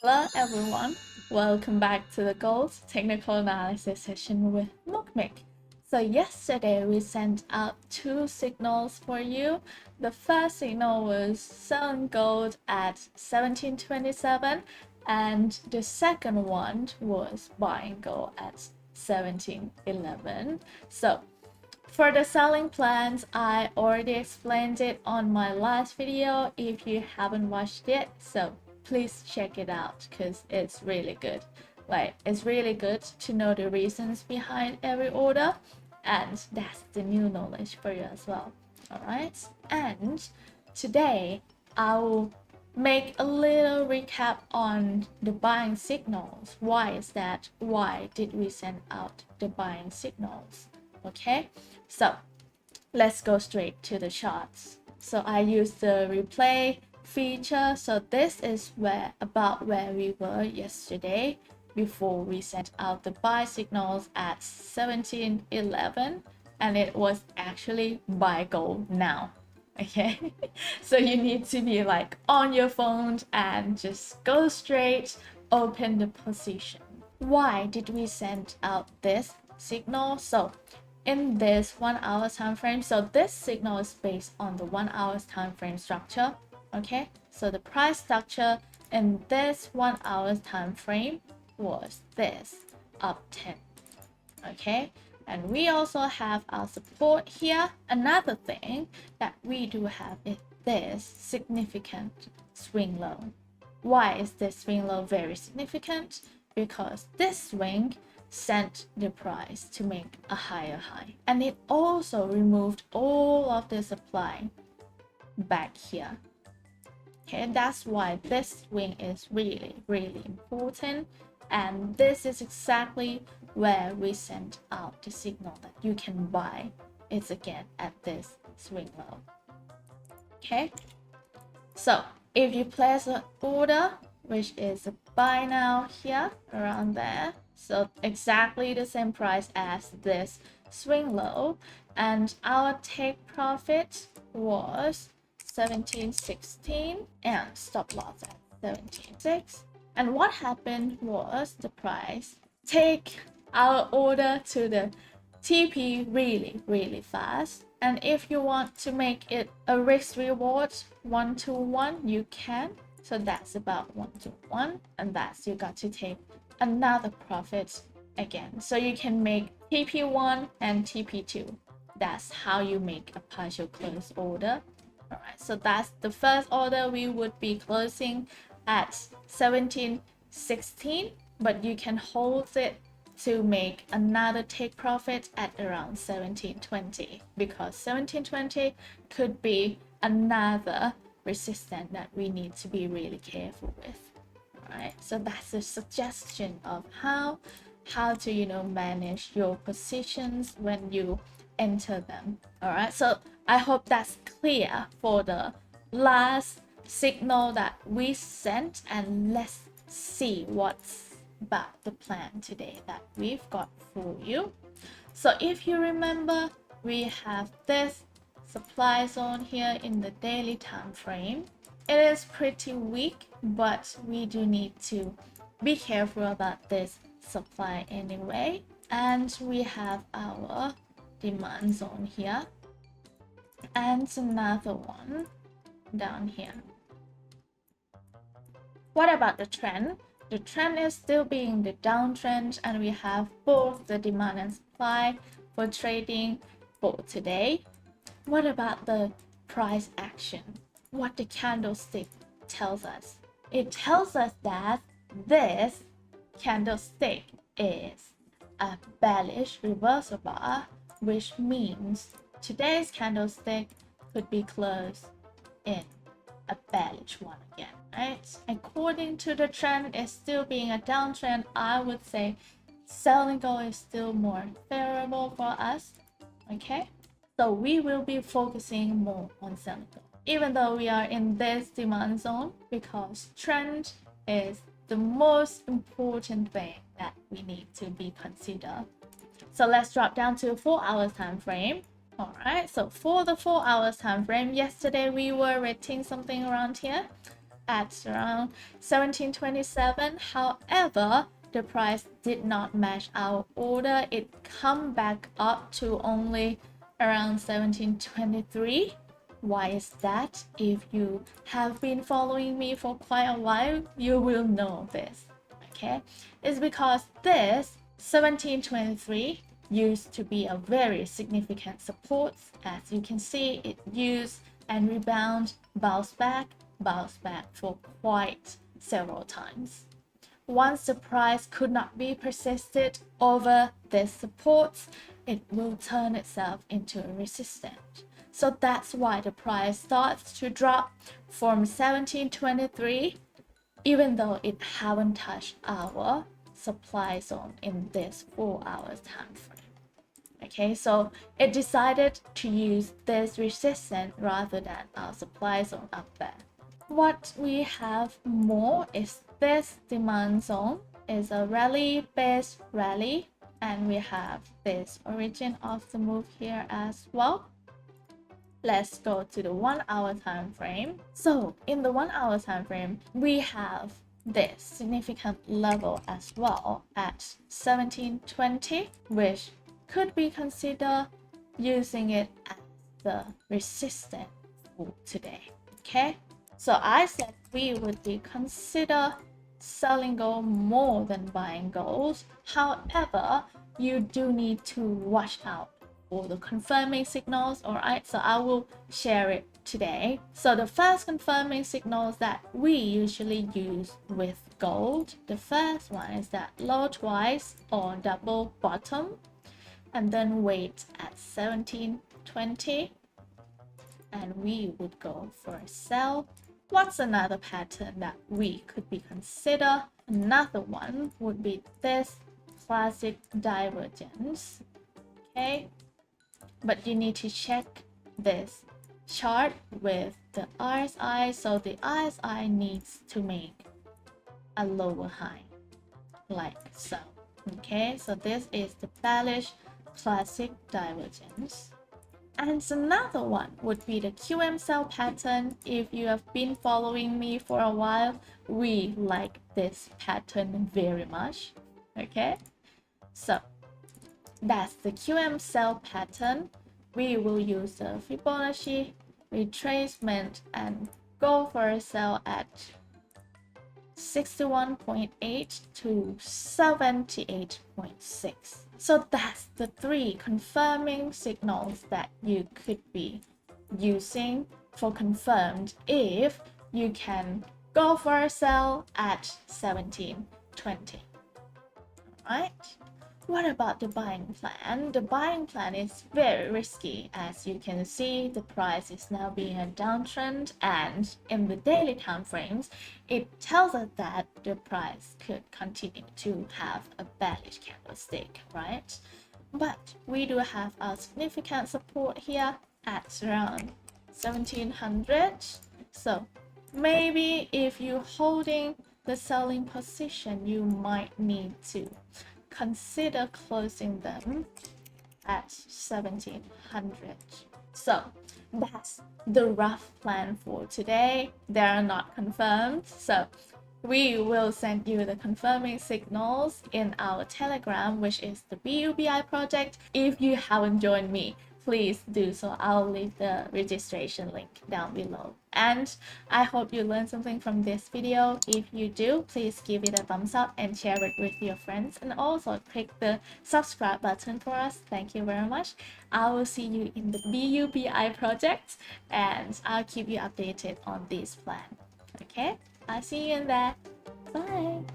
Hello everyone, welcome back to the Gold Technical Analysis session with Mokmik. So yesterday we sent out two signals for you. The first signal was selling gold at 1727 and the second one was buying gold at 1711. So for the selling plans, I already explained it on my last video if you haven't watched it, so please check it out because it's really good. It's really good to know the reasons behind every order, and that's the new knowledge for you as well. Alright, and today I will make a little recap on the buying signals. Why is that? Why did we send out the buying signals? Okay, so let's go straight to the charts. So I use the replay feature. So this is about where we were yesterday before we sent out the buy signals at 1711, and it was actually buy gold now. Okay, so you need to be like on your phone and just go straight, open the position. Why did we send out this signal? So in this 1 hour time frame, so this signal is based on the 1 hour time frame structure. Okay, so the price structure in this 1 hour time frame was this, up 10. Okay, and we also have our support here. Another thing that we do have is this significant swing low. Why is this swing low very significant? Because this swing sent the price to make a higher high, and it also removed all of the supply back here. Okay, that's why this swing is really important, and this is exactly where we sent out the signal that you can buy. It's again at this swing low. Okay, so if you place an order, which is a buy now here around there, so exactly the same price as this swing low, and our take profit was 1716 and stop loss at 17.6. And what happened was the price take our order to the TP really fast, and if you want to make it a risk reward 1-to-1, you can. So that's about 1-to-1, and that's you got to take another profit again. So you can make TP1 and TP2. That's how you make a partial close order. Alright, so that's the first order. We would be closing at 1716, but you can hold it to make another take profit at around 1720, because 1720 could be another resistance that we need to be really careful with. Alright, so that's a suggestion of how to manage your positions when you enter them. Alright, so I hope that's clear for the last signal that we sent, and let's see what's about the plan today that we've got for you. So if you remember, we have this supply zone here in the daily time frame. It is pretty weak, but we do need to be careful about this supply anyway. And we have our demand zone here and another one down here. What about the trend? The trend is still being the downtrend, and we have both the demand and supply for trading for today. What about the price action? What the candlestick tells us? It tells us that this candlestick is a bearish reversal bar, which means today's candlestick could be closed in a bearish one again, right? According to the trend, it's still being a downtrend. I would say selling gold is still more favorable for us. Okay, so we will be focusing more on selling gold, even though we are in this demand zone, because trend is the most important thing that we need to be considered. So let's drop down to 4 hours time frame. Alright, so for the 4 hours time frame, yesterday we were rating something around here. at around 17.27. However, the price did not match our order. It come back up to only around 17.23. Why is that? If you have been following me for quite a while, you will know this. Okay, it's because this 17.23 used to be a very significant support. As you can see, it used and rebound, bounce back for quite several times. Once the price could not be persisted over this support, it will turn itself into a resistance. So that's why the price starts to drop from 17.23, even though it haven't touched our supply zone in this 4 hours time frame. Okay, so it decided to use this resistance rather than our supply zone up there. What we have more is this demand zone is a rally based rally, and we have this origin of the move here as well. Let's go to the 1 hour time frame. So in the 1 hour time frame, we have this significant level as well at 17.20, which could be considered using it as the resistance for today. Okay, so I said we would be consider selling gold more than buying gold. However, you do need to watch out for the confirming signals. All right, so I will share it today. So the first confirming signals that we usually use with gold, the first one is that low twice or double bottom, and then wait at 17.20, and we would go for a sell. What's another pattern that we could be consider? Another one would be this classic divergence. Okay, but you need to check this chart with the RSI. So the RSI needs to make a lower high like so. Okay, so this is the bearish classic divergence. And another one would be the QM cell pattern. If you have been following me for a while, we like this pattern very much. Okay, so that's the QM cell pattern. We will use the Fibonacci retracement and go for a sell at 61.8 to 78.6. So that's the three confirming signals that you could be using for confirmed if you can go for a sell at 17.20. Alright, what about the buying plan? The buying plan is very risky. As you can see, the price is now being a downtrend, and in the daily time frames, it tells us that the price could continue to have a bearish candlestick, right? But we do have our significant support here at around 1700. So maybe if you're holding the selling position, you might need to consider closing them at 1700. So that's the rough plan for today. They are not confirmed, so we will send you the confirming signals in our Telegram, which is the BUBI project. If you haven't joined me, please do so. I'll leave the registration link down below. And I hope you learned something from this video. If you do, please give it a thumbs up and share it with your friends. And also click the subscribe button for us. Thank you very much. I will see you in the BUBI project, and I'll keep you updated on this plan. Okay? I'll see you in there. Bye!